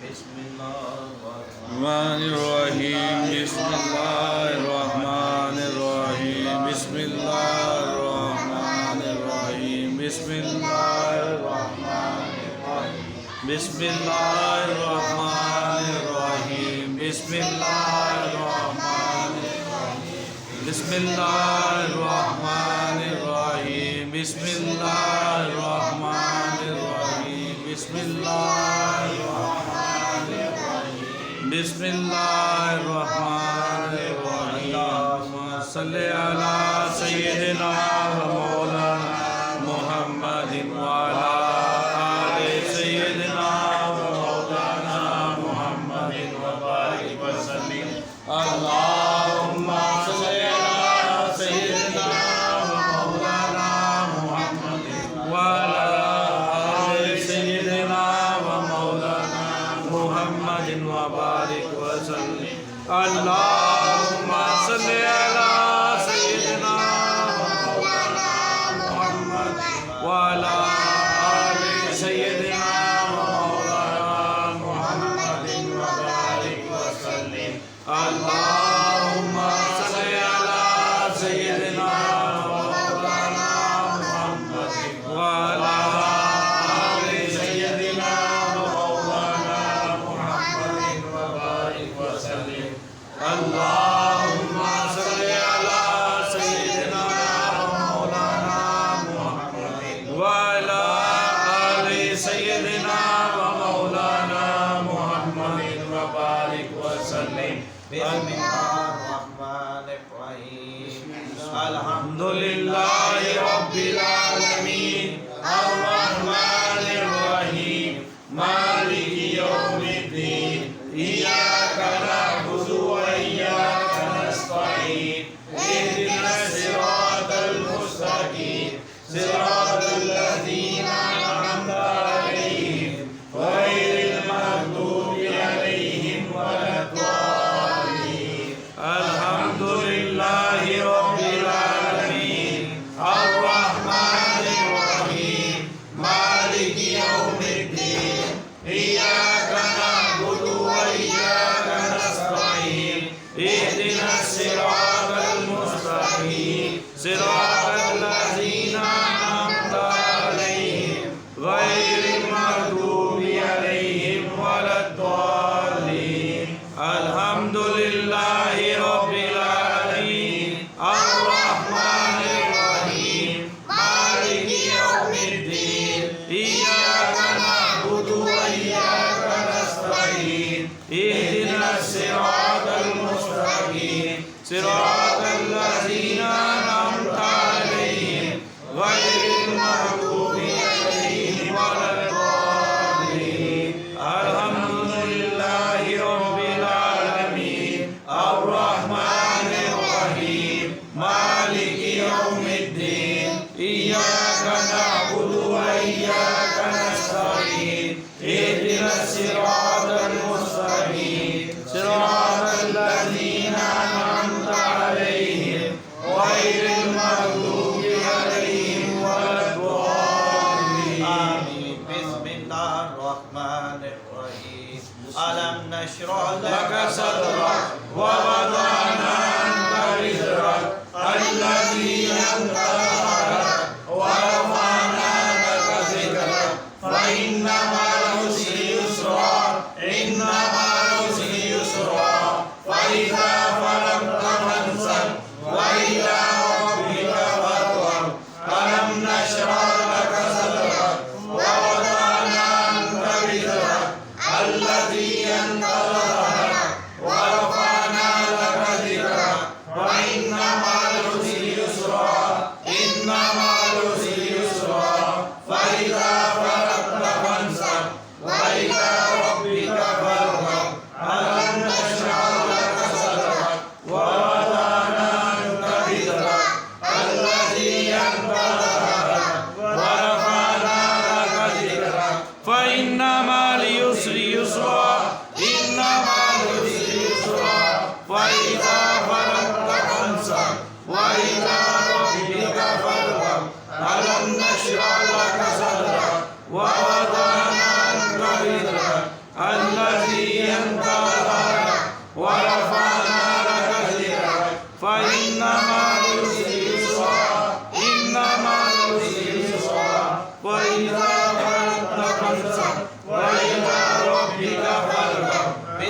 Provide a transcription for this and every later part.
बिस्मिल्लाहिर्रहमानिर्रहीम बिस्मिल्लाहिर्रहमानिर्रहीम बिस्मिल्लाहिर्रहमानिर्रहीम बिस्मिल्लाहिर्रहमानिर्रहीम बिस्मिल्लाहिर्रहमानिर्रहीम बिस्मिल्लाहिर्रहमानिर्रहीम बिस्मिल्लाहिर्रहमानिर्रहीम बिस्मिल्लाहिर्रहमानिर्रहीम बिस्मिल्लाहिर्रहमानिर्रहीम सल्ले अला सय्यिदिना व मौलाना मुहम्मदिन व अला आलि सय्यिदिना व मौलाना मुहम्मदिन व बारिक व सल्लिम अल्लाहुम्मा सल्ली अला सय्यिदिना व मौलाना मुहम्मदिन व अला आलि सय्यिदिना व मौलाना मुहम्मदिन व बारिक व सल्लिम अल्लाहुम्मा सल्ली अला सय्यिदिना व मौलाना मुहम्मद व अला आलि सय्यिदिना व मौलाना मुहम्मदिन व बारिक व सल्लिम अल्लाहुम्मा सल्ली अला सय्यिदिना व मौलाना मुहम्मद व अला आलि सय्यिदिना व मौलाना मुहम्मदिन व बारिक व सल्लिम अल्लाहुम्मा सल्ली अला सय्यिदिना व मौलाना मुहम्मद व अला आलि सय्यिदिना व मौलाना मुहम्मद व बारिक व सल्लिम बिस्मिल्लाहिर्रहमानिर्रहीम अल्हम्दुलिल्लाहि रब्बिल आलमीन अर्रहमानिर्रहीम मालिकि यौमिद्दीन इय्याका नअबुदु व इय्याका नस्तईन इहदिनस सिरातल मुस्तकीम सिरातल लज़ीना अनअमता अलैहिम गैरिल मग़दूबि अलैहिम वलद्दाल्लीन अल्हम्दुलिल्लाहि रब्बिल आलमीन अर्रहमानिर्रहीम मालिकि यौमिद्दीन इय्याका नअबुदु व इय्याका नस्तईन इहदिनस सिरातल मुस्तकीम सिरातल लज़ीना अनअमता अलैहिम गैरिल मग़दूबि अलैहिम वलद्दाल्लीन अल्हम्दुलिल्लाहि रब्बिल आलमीन अर्रहमानिर्रहीम मालिकि यौमिद्दीन इय्याका नअबुदु व इय्याका नस्तईन इहदिनस सिरातल मुस्तकीम सिरातल लज़ीना अनअमता अलैहिम गैरिल मग़दूबि अलैहिम वलद्दाल्लीन अल्हम्दुलिल्लाहि रब्बिल आलमीन अर्रहमानिर्रहीम मालिकि यौमिद्दीन इय्याका नअबुदु व इय्याका नस्तईन इहदिनस सिरातल मुस्तकीम सिरातल लज़ीना अनअमता अलैहिम गैरिल मग़दूबि अलैहिम वलद्दाल्लीन आमीन बिस्मिल्लाहिर्रहमानिर्रहीम अलम नशरह लक सदरक व वदअना अन्का विज़रक अल्लज़ी अंक़ज़ ज़हरक व रफ़अना लक ज़िक्रक फ़इन्न मअल उसरि युस्रा इन्न मअल उसरि युस्रा फ़इज़ा फ़रग़्त फ़ंसब व इला रब्बिका फ़ारग़ब अलम नशरह लक सदरक व वदअना अन्का विज़रक अल्लज़ी अंक़ज़ ज़हरक व रफ़अना लक ज़िक्रक फ़इन्न मअल उसरि युस्रा इन्न मअल उसरि युस्रा फ़इज़ा फ़रग़्त फ़ंसब व इला रब्बिका फ़ारग़ब अलम नशरह लक सदरक व वदअना अन्का विज़रक अल्लज़ी अंक़ज़ ज़हरक व रफ़अना लक ज़िक्रक फ़इन्न मअल उसरि युस्रा इन्न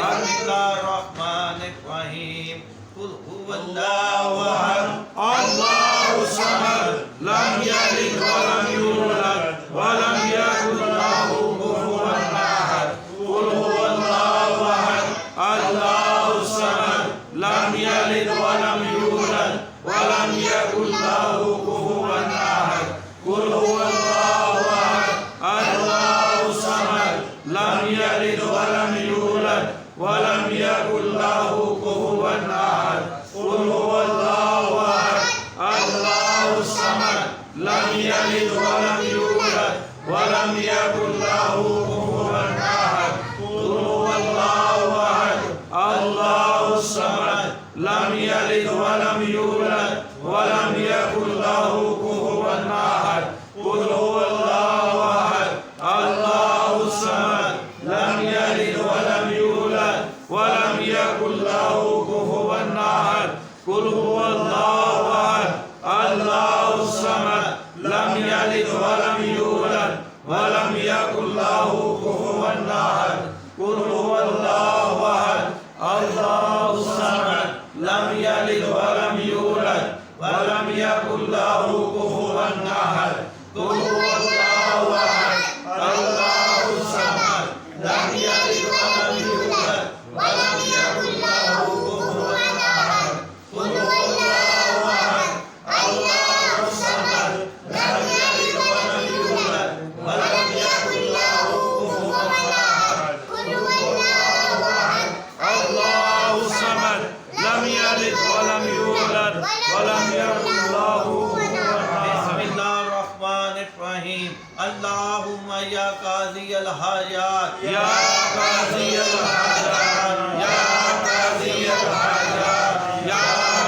बिस्मिल्लाहिर्रहमानिर्रहीम कुल हुवल्लाहु अहद Allahu samad, lam yalid wa lam yulad wa lam yakul lahu kufuwan ahad. Qul huwallahu ahad. Allahu samad, lam yalid wa lam yulad wa lam yakul lahu kufuwan ahad. Qul huwallahu ahad. Allahu samad, lam yalid wa lam yulad wa lam yakul lahu kufuwan ahad. Qul huwallahu ahad. Allahu samad, lam yalid wa lam yulad wa lam yakul lahu kufuwan ahad. Qul huwallahu ahad. Allahu samad, lam yalid wa lam yulad wa lam yakul lahu kufuwan ahad. Qul huwallahu ahad. Allahu samad, lam yalid wa lam yulad wa lam yakul lahu kufuwan ahad. Qul huwallahu ahad. Allahu samad, lam yalid wa lam yulad wa lam yakul lahu kufuwan ahad. Qul huwallahu ahad. Allahu samad, lam yalid wa lam yulad wa lam yakul lahu kufuwan ahad. Qul huwallahu ahad. Allahu samad, lam yalid wa lam yulad wa lam yakul lahu kufuwan ahad. Qul huwallahu ahad. Allahu samad, lam yalid wa lam yulad wa lam yakul lahu kufuwan ahad. Qul huwallahu ahad. Allahu samad, lam yalid wa lam yulad wa lam yakul lahu kufuwan ahad. बिस्मिल्लाहिर्रहमानिर्रहीम अल्लाहुम्मा या काज़ियल हाजात Ya Qaziyal Hajat, Ya Qaziyal Hajat, Ya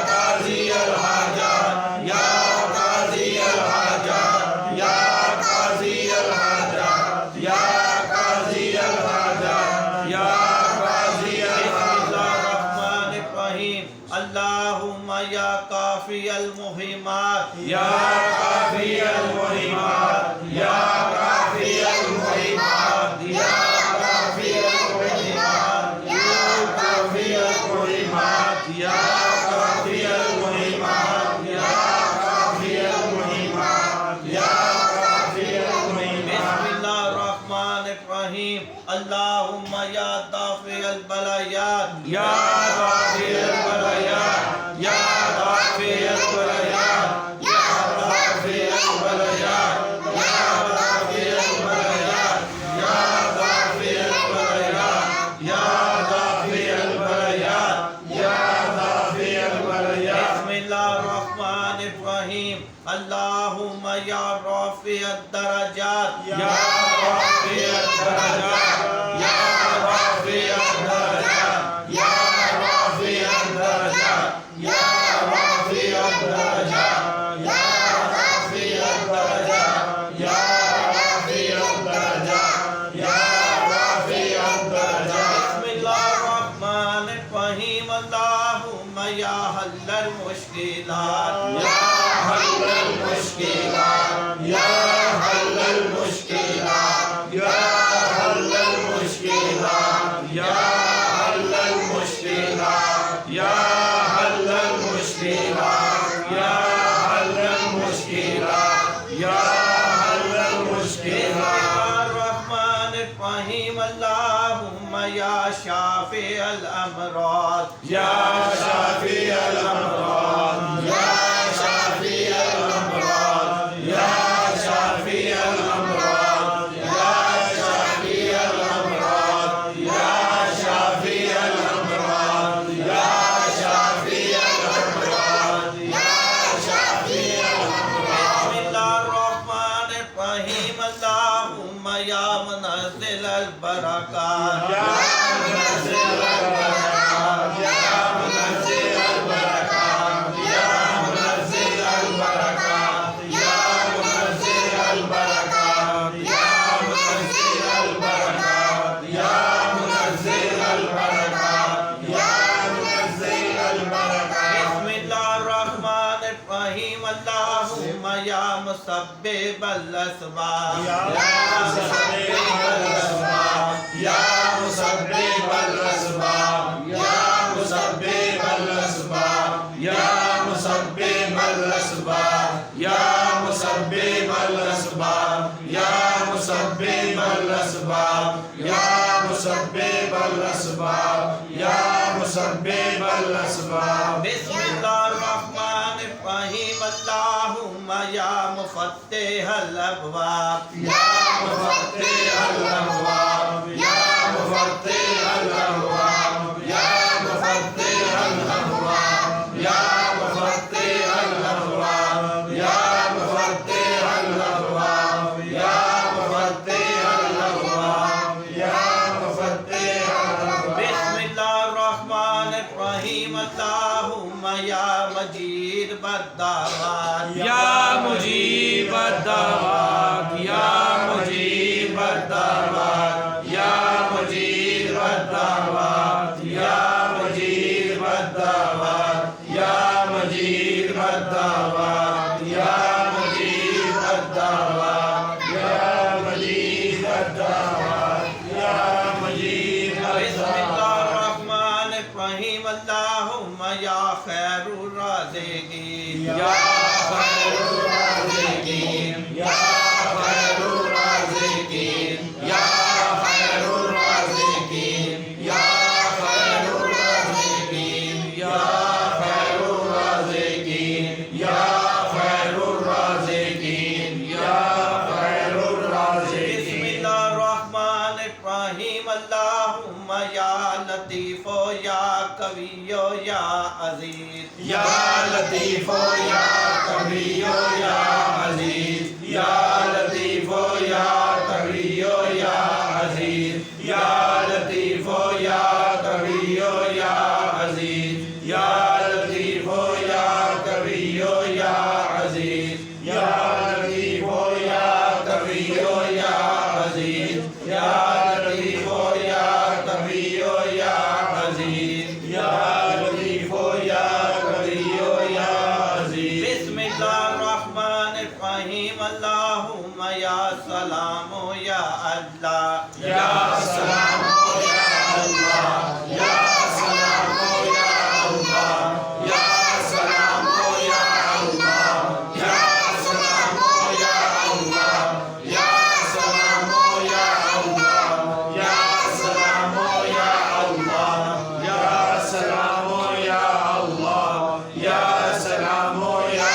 Qaziyal Hajat, Ya Qaziyal Hajat, Ya Qaziyal Hajat, Ya Qaziyal Hajat, Ya Qaziyal बिस्मिल्लाहिर्रहमानिर्रहीम अल्लाहुम्मा या काफ़ियल मुहिमात Ya Kafiyal Muhimat, Ya Kafiyal Muhimat, Ya Kafiyal Muhimat, Ya Kafiyal Muhimat, Ya Kafiyal Muhimat, Ya Kafiyal Muhimat, Ya Kafiyal Muhimat. बिस्मिल्लाहिर्रहमानिर्रहीम अल्लाहुम्मा या दाफ़िअल बलायात Ya Kafiyal Balayat, Ya Kafiyal Balayat, Ya Kafiyal Balayat, Ya Kafiyal Balayat, Ya Kafiyal Balayat, Ya Kafiyal Balayat, Ya Kafiyal Balayat. बिस्मिल्लाहिर्रहमानिर्रहीम अल्लाहुम्मा या राफ़िअद दरजात Ya Rafiyat Darajat, Ya Rafiyat Darajat, Ya Rafiyat Darajat, Ya Rafiyat Darajat, Ya Rafiyat Darajat, Ya Rafiyat Darajat, Ya Rafiyat Darajat. बिस्मिल्लाहिर्रहमानिर्रहीम अल्लाहुम्मा या हल्लल मुश्किलात Ya Halal Mushkilat, Ya Halal Mushkilat, Ya Halal Mushkilat, Ya Halal Mushkilat, Ya Halal Mushkilat, Ya Halal Mushkilat, Ya Halal Mushkilat. बिस्मिल्लाहिर्रहमानिर्रहीम अल्लाहुम्मा या शाफ़िअल अमराद Ya Shafi al-Amrad, Ya Shafi al-Amrad, Ya Shafi al-Amrad, Ya Shafi al-Amrad, Ya Shafi al-Amrad, Ya Shafi al-Amrad, Ya Shafi al-Amrad. बिस्मिल्लाहिर्रहमानिर्रहीम अल्लाहुम्मा या मुनज़्ज़िलल बरकात Ya Munazzil al-Barakat, Ya Munazzil al-Barakat, Ya Munazzil al-Barakat, Ya Munazzil al-Barakat, Ya Munazzil al-Barakat, Ya Munazzil al-Barakat, Ya Munazzil al-Barakat. बिस्मिल्लाहिर्रहमानिर्रहीम अल्लाहुम्मा या मुसब्बिबल अस्बाब Ya Musabbib al-Asbab, Ya Musabbib al-Asbab, मुसब्बिबल असबाब या मुसब्बिबल असबाब बिस्मिल्लाहिर्रहमानिर्रहीम अल्लाहुम्मा या मुफत्तिहल अबवाब या मुफत्तिहल अबवाब या मुफत्तिहल अबवाब या मुफत्तिहल अबवाब या मुफत्तिहल अबवाब या मुफत्तिहल अबवाब या मुफत्तिहल अबवाब या मुफत्तिहल अबवाब बिस्मिल्लाहिर्रहमानिर्रहीम अल्लाहुम्मा या मुजीब बद्दावात या मुजीब बद्दावात या मुजीब बद्दावात या मुजीब बद्दावात या मुजीब बद्दावात या मुजीब बद्दावात या मुजीब बद्दावात या मुजीब बद्दावात या मुजीब बिस्मिल्लाहिर्रहमानिर्रहीम अल्लाहुम्मा या खैरुर राज़िकीन या खैरुर राज़िकीन या खैरुर राज़िकीन या खैरुर राज़िकीन या खैरुर राज़िकीन या खैरुर राज़िकीन या खैरुर राज़िकीन या खैरुर राज़िकीन बिस्मिल्लाहिर्रहमानिर्रहीम अल्लाहुम्मा या लतीफ़ो या कवियो या अज़ीज़ या लतीफ़ो या कवियो या अज़ीज़ या लतीफ़ो या कवियो या अज़ीज़ या लतीफ़ो या कवियो या अज़ीज़ या लतीफ़ो या कवियो या अज़ीज़ या लतीफ़ो या कवियो या अज़ीज़ या लतीफ़ो या कवियो या अज़ीज़ या लतीफ़ो या कवियो या अज़ीज़ बिस्मिल्लाहिर्रहमानिर्रहीम अल्लाहुम्मा या सलामो या अल्लाह या सलामो या अल्लाह या सलामो या अल्लाह या सलामो या अल्लाह या सलामो या अल्लाह या सलामो या अल्लाह या सलामो या अल्लाह या सलामो या अल्लाह या सलामो या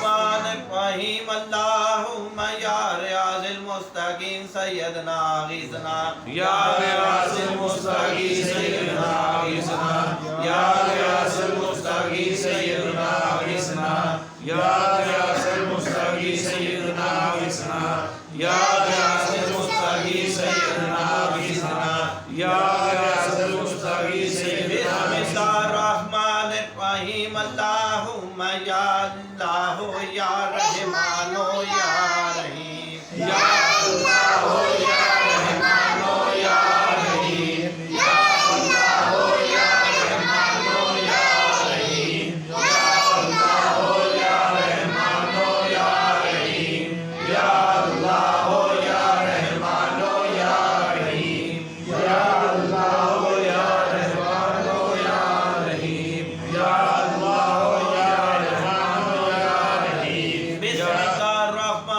बिस्मिल्लाहिर्रहमानिर्रहीम अल्लाहुम्मा या रियाज़िल मुस्तक़ीम सय्यदना ग़िज़ना या ग़ियासुल मुस्तक़ीम सय्यदना ग़िज़ना या ग़ियासुल मुस्तक़ीम सय्यदना ग़िज़ना या ग़ियासुल मुस्तक़ीम सय्यदना ग़िज़ना या ग़ियासुल मुस्तक़ीम सय्यदना ग़िज़ना या ग़ियासुल मुस्तक़ीम सय्यदना बिस्मिल्लाहिर्रहमानिर्रहीम अल्लाहुम्मा या अल्लाह या रहमानो या रहीम या अल्लाह या रहमानो या रहीम या अल्लाह या रहमानो या रहीम या अल्लाह या रहमानो या रहीम या अल्लाह या रहमानो या रहीम या अल्लाह या रहमानो या रहीम या अल्लाह या रहमानो या रहीम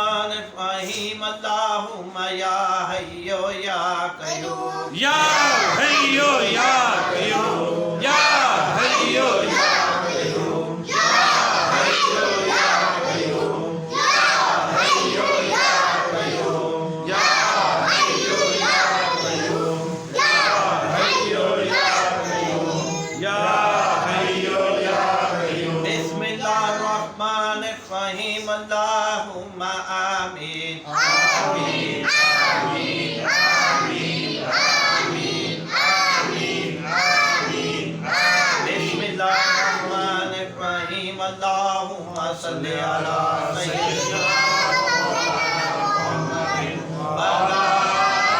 बिस्मिल्लाहिर्रहमानिर्रहीम अल्लाहुम्मा या हय्यो या क़य्यूम या हय्यो या क़य्यूम या हय्यो या क़य्यूम या हय्यो या क़य्यूम या हय्यो या क़य्यूम या हय्यो या क़य्यूम या हय्यो या क़य्यूम या हय्यो या क़य्यूम बिस्मिल्लाहिर्रहमानिर्रहीम अल्लाहुम्मा आमीन आमीन आमीन आमीन आमीन आमीन आमीन बिस्मिल्लाहिर्रहमानिर्रहीम अल्लाहुम्मा सल्लि अला सय्यिदिना मुहम्मदिन व अला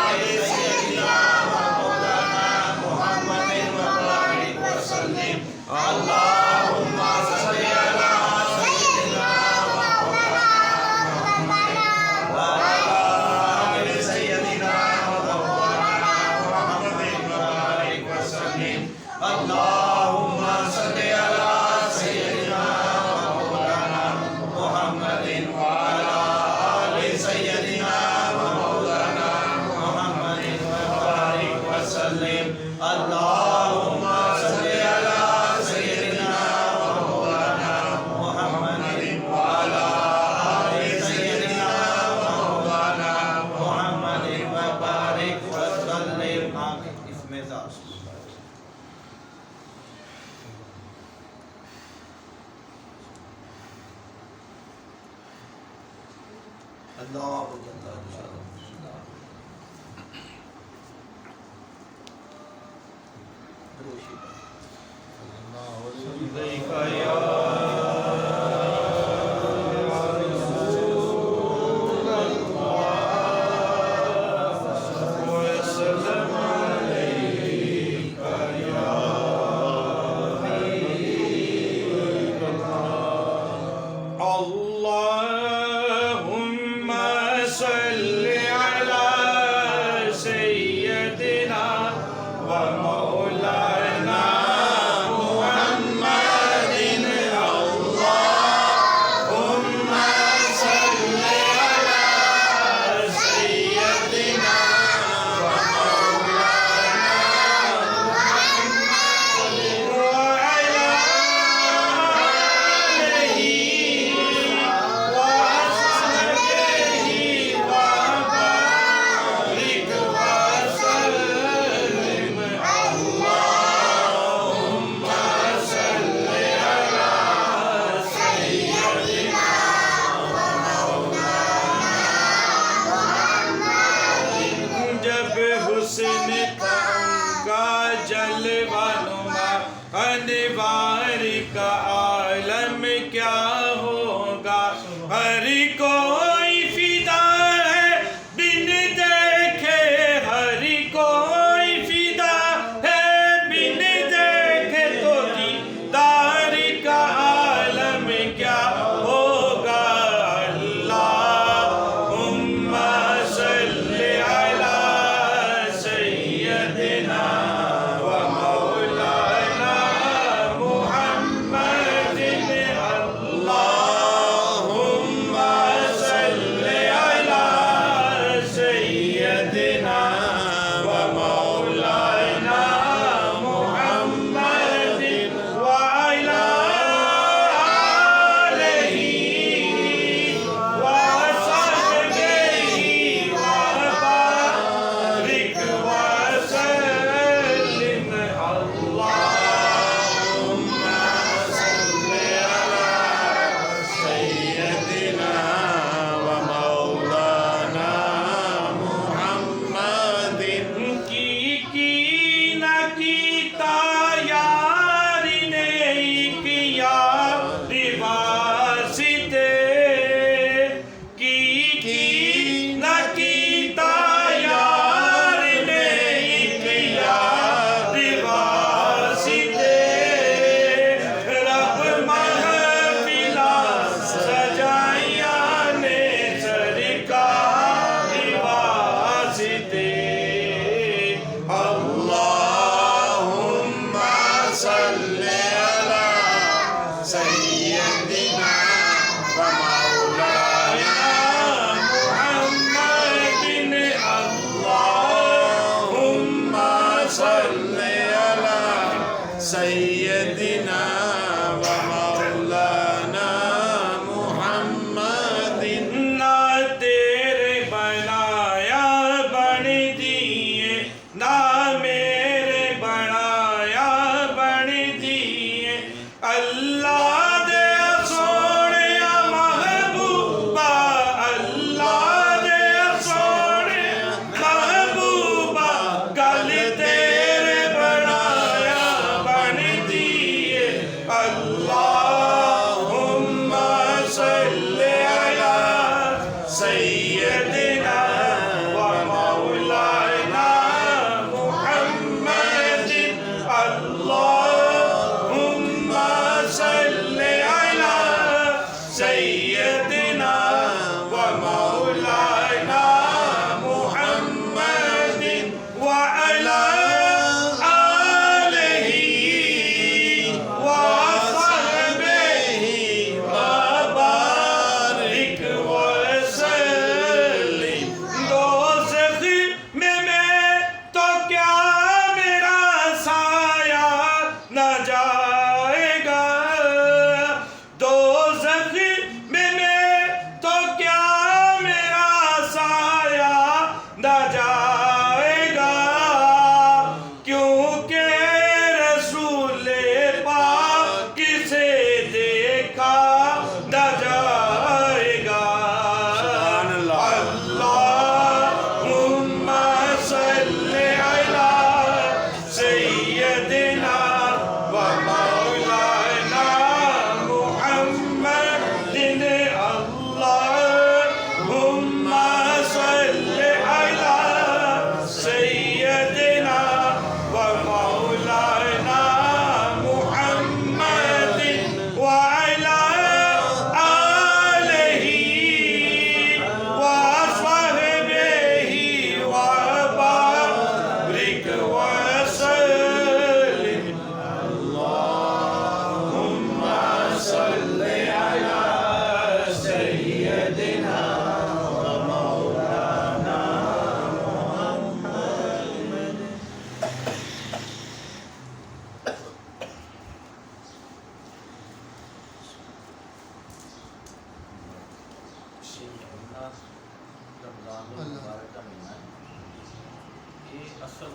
आलि सय्यिदिना व मौलाना मुहम्मदिन व बारिक व सल्लिम अल्लाहुम्मा सल्लि अला सय्यिदिना व मौलाना मुहम्मदिन व अला आलि सय्यिदिना व मौलाना मुहम्मदिन व बारिक व सल्लिम अल्लाहुम्मा सल्लि अला सय्यिदिना व मौलाना मुहम्मद अल्लाहुम्मा सल्ली अला सय्यदिना व मौलाना मुहम्मदिन व अला आलि सय्यदिना व मौलाना मुहम्मदिन व बारिक व सल्लिम। इसमें सा अल्लाहु अल्लाहुम्मा सल्ली अला सय्यदिना व मौलाना मुहम्मदिन। अल्लाहुम्मा सल्ली अला सय्यदिना व मौलाना मुहम्मदिन व अला आलिहि का जलवा नुमा अनवार का आलम क्या होगा। हर कोई फिदा है बिन देखे, हर कोई फिदा है बिन देखे, तो दीदार का आलम क्या होगा। अल्लाहुम्मा सल्ली अला सय्यदिना व मौलाना मुहम्मदिन। अल्लाहुम्मा सल्ली अला सय्यदिना व मौलाना मुहम्मदिन व अला आलिहि व सहबिहि व बारिक व सल्लिम। अल्लाहुम्मा सल्ली अला सय्यदिना व मौलाना मुहम्मदिन। की ना कीता यार ने किया रिवासिते, की ना कीता यार ने किया रिवासिते। रब महफिला सजाइया ने सरकार वास्ते। अल्लाहुम्मा सल्ली अला सय्यदिना व मौलाना मुहम्मदिन। अल्लाहुम्मा सल्ली अला सय्यदिना व मौलाना मुहम्मदिन। ना तेरे बनाया बन दिए, ना मेरे बनाया बन दिए। अल्लाह दे सोने महबूबा, अल्लाह दे सोने महबूबा, गल तेरे बनाया बन दिए।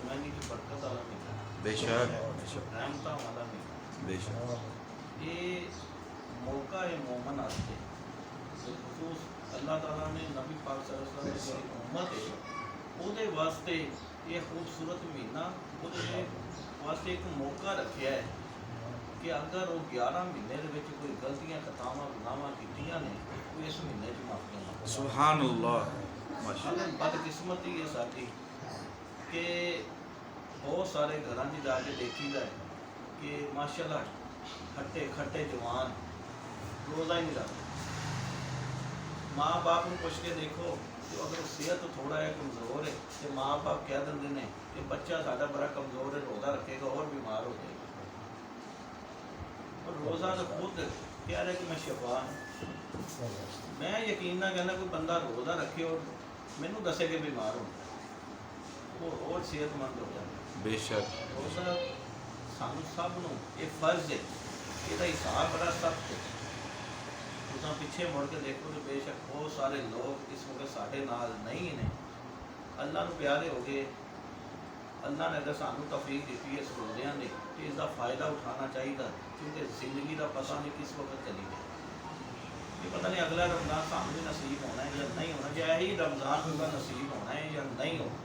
मैंने की बरकत वाला महीना, बेशक रहमतां वाला महीना। बेशक ये मौका है मोमन आस्ते खसूस अल्लाह ताला ने नबी पाक सल्लल्लाहु अलैहि वसल्लम की उम्मत है ਉਹਦੇ वास्ते ये खूबसूरत महीना ਉਹਦੇ वास्ते एक मौका रखा है कि अगर वो 11 महीने ਦੇ ਵਿੱਚ कोई गलतियां खतावां गुनाहां कीतियां ने वो इस महीने 'ਚ माफियां मांगे। सुभान अल्लाह माशाअल्लाह। बदकिस्मती है साडी कि बहुत सारे घरां 'ਚ जा के देखीदा है कि माशाअल्लाह खट्टे खट्टे जवान रोज़ा ही नहीं रखते। माँ बाप को पुछ के देखो तो अगर सेहत थोड़ा है कमज़ोर है तो माँ बाप कह देंगे ने कि बच्चा साडा बड़ा कमज़ोर है रोज़ा रखेगा और बीमार हो जाएगा। और रोज़ा तो खुद कह रहा है कि मैं शफा हूँ। मैं यकीन ना कहना कोई बंदा रोज़ा रखे और मैनू दसे कि बीमार हो वो और सेहतमंद हो जाए। बेशक रोज़ा सानू सब नू ये फर्ज है, इसका हिसाब बड़ा सख्त है। तुम पिछे मुड़ के देखो तो बेशक बहुत सारे लोग इस वक्त साढ़े नाल नहीं ने, अल्लाह नू प्यारे हो गए। अल्लाह ने अगर सानू तौफीक दी है इस रोज़ियां ने तो इसका फ़ायदा उठाना चाहिए, क्योंकि ज़िंदगी का पता नहीं किस वक्त चली गई। ये पता नहीं अगला रमज़ान सानू भी नसीब होना है या नहीं होना, या ही रमज़ान पूरा नसीब होना है या नहीं होना।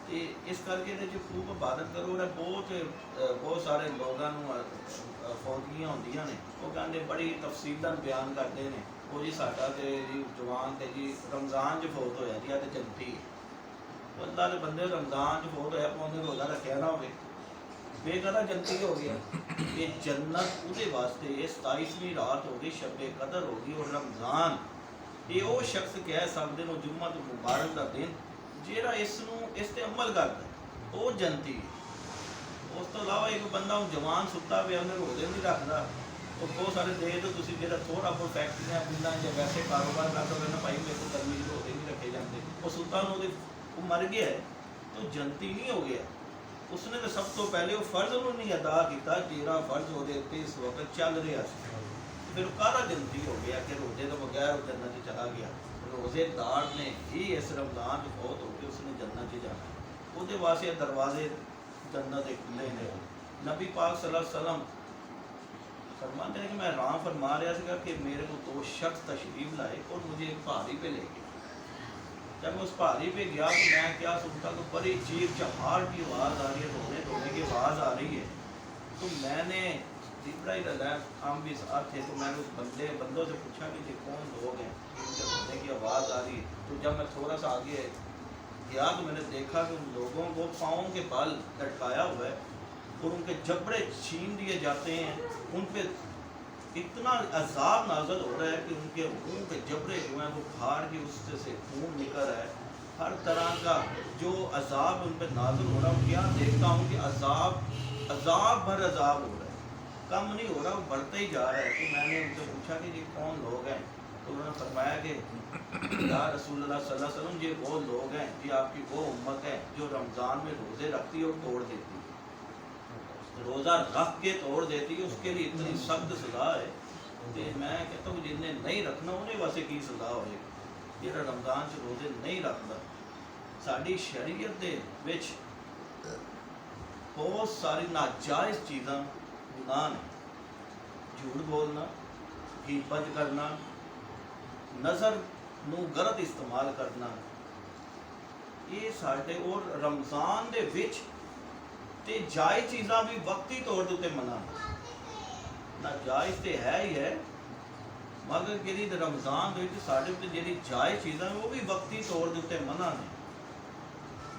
तो इस करके ये खूब इबादत करो। और बहुत सारे लोगों फौजियाँ होंदियां ने वो कहते बड़ी तफसील बयान करते हैं वो जी साडा ते जी जवान ते जी रमज़ान च फौत होया जी तो जन्नती है। अल्लाह के बंदे रमज़ान च फौत होया पौंदे रोज़ा रखा ना हो बेकदा जन्नती हो गया। ये जन्नत उहदे वास्ते 27वीं रात हो गई, शब कदर हो गई। और रमज़ान ये वो शख्स कह सकते हो जुम्मा तो मुबारक का दिन ਜਿਹੜਾ इस ते अमल करता है वो जन्नती है। उस तो इलावा एक बंदा हूँ जवान सुता पे उन्हें रोज़े नहीं रखता। और बहुत सारे देख तो तुम जो थोड़ा बहुत फैक्ट्रियां पिंडा या वैसे कारोबार करता हो कहना भाई मेरे को गर्मी रोज़े नहीं रखे जाते, वो सुता वो मर गया है तो जन्नती नहीं हो गया। उसने तो सब तो पहले वो फर्ज उन्होंने नहीं अदा किया जेड़ा फर्ज वो इस वक्त चल रहा है। फिर कारा जन्नती हो गया कि रोज़े तो बगैर वो जन्नत चला गया। रोज़ेदार ने ही इस रमज़ान में बहुत हो गया उसने जन्नत च जाना, वो वास्ते दरवाजे जन्नत के खुले ने। नबी पाक सल्लल्लाहु अलैहि वसल्लम फरमाते हैं कि मैं राह फरमा रहा था कि मेरे को 2 शख्स तशरीफ लाए और मुझे एक पहाड़ी पे ले गए। जब मैं उस पहाड़ी पे गया तो मैं क्या सुनता तो बड़ी चीख चहाड़ की आवाज़ आ रही है, रोने धोने की आवाज़ आ रही है। तो मैंने हम भी साथ थे तो मैंने उस बंदों से पूछा कि ये कौन लोग हैं उनके रोने की आवाज़ आ रही है। तो जब मैं थोड़ा सा आगे गया तो मैंने देखा कि उन लोगों को पाँव के बल लटकाया हुआ है और उनके जबड़े छीन दिए जाते हैं। उन पर इतना अजाब नाज़िल हो रहा है कि उनके मुँह के जबड़े जो हैं वो फाड़ के उससे से खून निकल रहा है। हर तरह का जो अजाब उन पर नाज़िल हो रहा है। क्या देखता हूँ कि अजाब भर अजाब हो रहा है, कम नहीं हो रहा, वो बढ़ता ही जा रहा है। तो मैंने उनसे पूछा कि ये कौन लोग हैं? तो उन्होंने फरमाया कि या रसूलुल्लाह सल्लल्लाहु अलैहि वसल्लम ये वो लोग हैं, ये आपकी वो उम्मत है जो रमज़ान में रोज़े रखती है और तोड़ देती है। रोज़ा रख के तोड़ देती है उसके लिए इतनी सख्त सज़ा है। तो मैं कहता हूँ जिन्हें नहीं रखना उन्हें वास्ते की सज़ा होएगी जो रमज़ान से रोज़े नहीं रखता। साड़ी शरीयत दे विच बहुत सारी नाजायज़ चीज़ां गुनाह ने, झूठ बोलना, गिबत करना, नज़र नू गलत इस्तेमाल करना, ये साढ़े और रमज़ान दे विच ते जायज़ चीज़ां भी वक्ती तौर के उत्ते मना। नाजायज़ तो है ही है मगर जी रमज़ान दे विच साढ़े उत्ते जी जायज़ चीज़ां वो भी वक्ती तौर के उत्ते मना ने।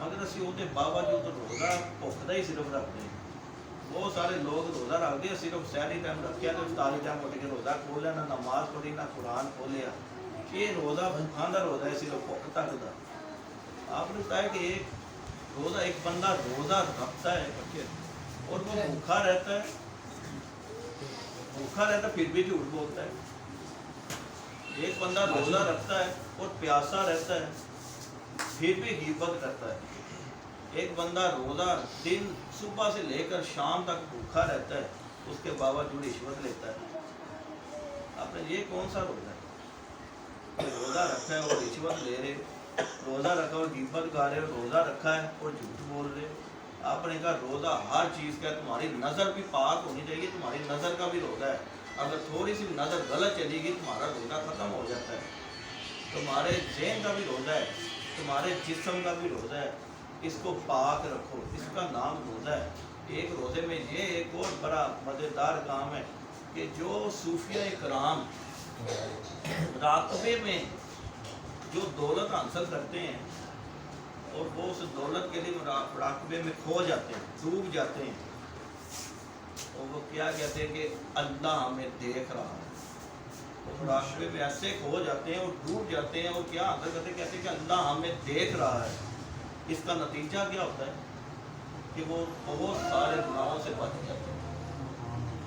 मगर असीं उहदे बावजूद रोज़ा भुख दा ही सिर्फ रखते हैं। बहुत सारे लोग रोज़ा रखते हैं सिर्फ सहरी टाइम रखा तो इफ्तारी टाइम उठ के रोज़ा खोलिया, ना नमाज पढ़ी ना कुरान खोलिया। ये रोज़ा भूखा का रोज़ा है सिर्फ भुख तक का। आपने बताया कि एक रोज़ा एक बंदा रोज़ा रखता है और वो भूखा रहता है फिर भी झूठ बोलता है। एक बंदा रोज़ा रखता है और प्यासा रहता है फिर भी गिबत करता है। एक बंदा रोज़ा दिन सुबह से लेकर शाम तक भूखा रहता है उसके बावजूद रिश्वत लेता है। आपने ये कौन सा रोज़ा है? रोज़ा रखा है और रिश्वत ले रहे रोज़ा रखा और गीबत गा रहे हो, रोज़ा रखा है और झूठ बोल रहे हो। आपने कहा रोज़ा हर चीज़ का, तुम्हारी नज़र भी पाक होनी चाहिए, तुम्हारी नज़र का भी रोज़ा है। अगर थोड़ी सी नज़र गलत चलेगी तुम्हारा रोज़ा ख़त्म हो जाता है। तुम्हारे ज़हन का भी रोज़ा है, तुम्हारे जिस्म का भी रोज़ा है, इसको पाक रखो, इसका नाम रोज़ा है। एक रोज़े में ये एक और बड़ा मज़ेदार काम है कि जो सूफिया इकराम राक़बे में जो दौलत हासिल करते हैं और वो उस दौलत के लिए राक़बे में खो जाते हैं, डूब जाते हैं, और वो क्या कहते हैं कि अल्लाह हमें देख रहा है। तो राक़बे में ऐसे खो जाते हैं और डूब जाते हैं और क्या हासिल करते हैं, कहते हैं कि अल्लाह हमें देख रहा है। इसका नतीजा क्या होता है कि वो बहुत सारे गुनाहों से बच जाते हैं।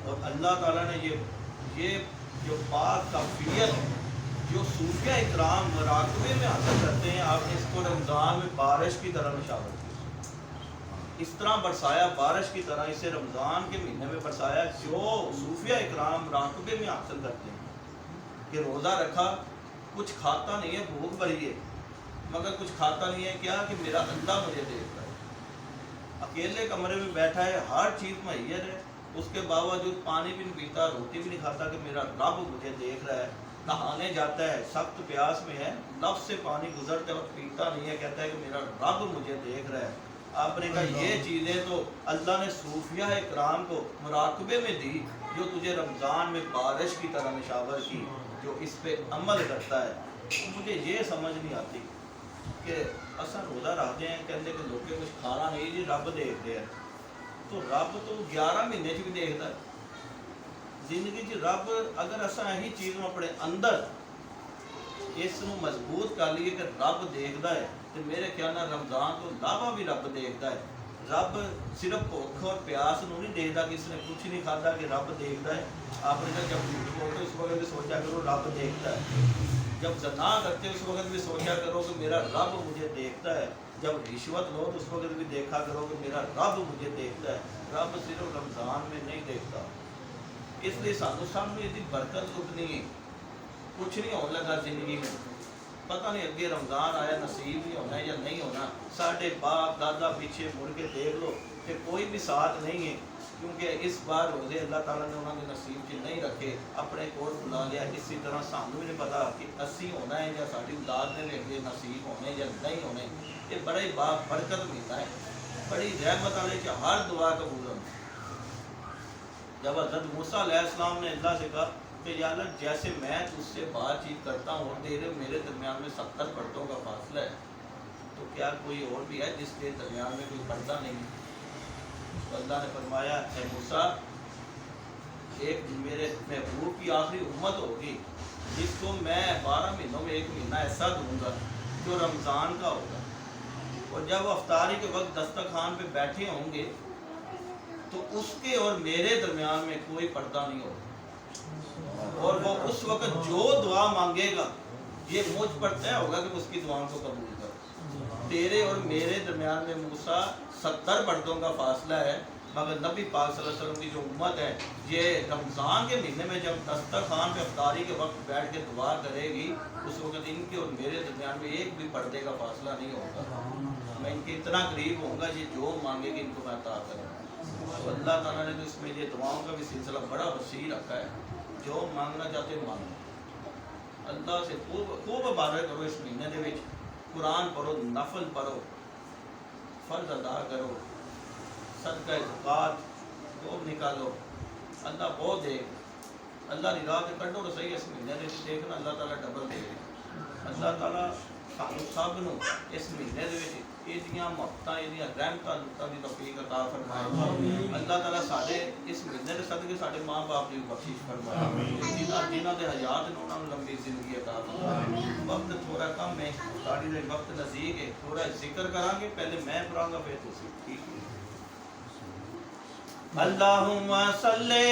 और अल्लाह ताला ने ये जो पाक काफियत जो सूफिया इकराम राक़बे में हासिल करते हैं, आपने इसको रमज़ान में बारिश की तरह निशावर किया, इस तरह बरसाया, बारिश की तरह इसे रमज़ान के महीने में बरसाया। जो सूफिया इकराम राक़बे में हासिल करते हैं कि रोज़ा रखा, कुछ खाता नहीं है, भूख भरी है, मगर कुछ खाता नहीं है, क्या कि मेरा अल्लाह मुझे देख रहा है। अकेले कमरे में बैठा है, हर चीज़ मुहैया है, उसके बावजूद पानी भी नहीं पीता, रोटी भी नहीं खाता कि मेरा रब मुझे देख रहा है। नहाने जाता है, सख्त प्यास में है, लफ्ज़ से पानी गुजरते वक्त पीता नहीं है, कहता है कि मेरा रब मुझे देख रहा है। आपने कहा ये चीज़ें तो अल्लाह ने सूफिया इकराम को मुराकबे में दी, जो तुझे रमज़ान में बारिश की तरह निशावर की, जो इस पे अमल करता है। तो मुझे ये समझ नहीं आती कि असा रोज़ा रखते हैं, कहते कि लोग कुछ खाना नहीं जी, रब देखते हैं। तो रब तो 11 महीने भी देखता है जिंदगी च। रब अगर असा यही चीज़ में अपने अंदर इसनों मजबूत कर लीए कि रब देखता है, तो मेरे ख्याल में रमज़ान तो लावा भी रब देखता है। रब सिर्फ भुख और प्यास को नहीं देखता कि इसने कुछ नहीं खाता कि रब देखता है। आपने कहा जब झूठ बोलते उस वक्त भी सोचा करो रब देखता है, जब ज़ना करते उस वक्त भी सोचा करो कि मेरा रब मुझे देखता है, जब रिश्वत लो तो उस वक्त भी देखा करो कि मेरा रब मुझे देखता है। रब सिर्फ रमज़ान में नहीं देखता। इसलिए सानू सामने इसकी बरकत लुटनी है, कुछ नहीं होने लगा जिंदगी में, पता नहीं अगे रमज़ान आया नसीब नहीं होना या नहीं होना। साढ़े बाप दादा पीछे मुड़ के देख लो कि कोई भी साथ नहीं है, क्योंकि इस बार रोज़े अल्लाह ताला ने उन्होंने नसीब च नहीं रखे, अपने कोल बुला लिया। इसी तरह सानू भी नहीं पता कि असी होना है या साड़ी औलाद ने लेके नसीब होने या नहीं होने। ये बड़ा ही बाप बरकत मिलता है, बड़ी रहमत वाले च हर दुआ कबूल होती। जब हज़रत मूसा अलैहिस्सलाम ने अल्लाह से कहा कि या अल्लाह जैसे मैं तुझसे बातचीत करता हूँ और तेरे मेरे दरमियान में 70 पर्दों का फासला है, तो क्या कोई और भी है जिसके दरमियान में कोई पर्दा नहीं? तो अल्लाह ने फरमाया है मूसा, एक मेरे महबूब की आखिरी उम्मत होगी जिसको मैं 12 महीनों में एक महीना ऐसा दूंगा जो रमज़ान का होगा, और जब अफ्तारी के वक्त दस्तरखान पे बैठे होंगे तो उसके और मेरे दरमियान में कोई पर्दा नहीं होगा, और वो उस वक्त जो दुआ मांगेगा ये मुझ पर तय होगा कि उसकी दुआओं को कबूल कर। तेरे और मेरे दरमियान में मूसा 70 पर्दों का फासला है, मगर नबी पाक सल्लल्लाहु अलैहि वसल्लम की जो उम्मत है ये रमज़ान के महीने में जब दस्तरखान पे अफ्तारी के वक्त बैठ के दुआ करेगी, उस वक्त इनके और मेरे दरमियान में एक भी पर्दे का फासला नहीं होगा। मैं इनके इतना करीब होऊंगा, ये जो मांगेगी इनको मैं अता करूँगा। तो अल्लाह ताला ने तो इसमें ये दुआओं का भी सिलसिला बड़ा वसी रखा है, जो मांगना चाहते हो मांगो। अल्लाह से खूब इबादत करो इस महीने के विच, कुरान पढ़ो, नफल पढ़ो, फर्ज अदा करो, सदका ज़कात खूब निकालो, अल्लाह बहुत दे। अल्लाह की राह ते कड्डो तो सही इस महीने में, देखना अल्लाह ताला डबल देगा। अल्लाह ताला सानू सब नूं इस महीने दे विच इहदियां मुहब्बतां इहदियां रहमतां लुत्तां दी तौफीक अता फरमाए। अल्लाह ताला साडे इस महीने दे सदके साडे माँ बाप दी बख्शिश फरमाए, जिन्हां दे हयात ने उन्हां नूं लंबी जिंदगी अता फरमाए। वक्त थोड़ा कम है, साडी दे वक्त नज़दीक है, थोड़ा जिक्र करांगे, पहले मैं पढ़ांगा फिर तुसीं, ठीक है? अल्लाहुम्मा सल्ले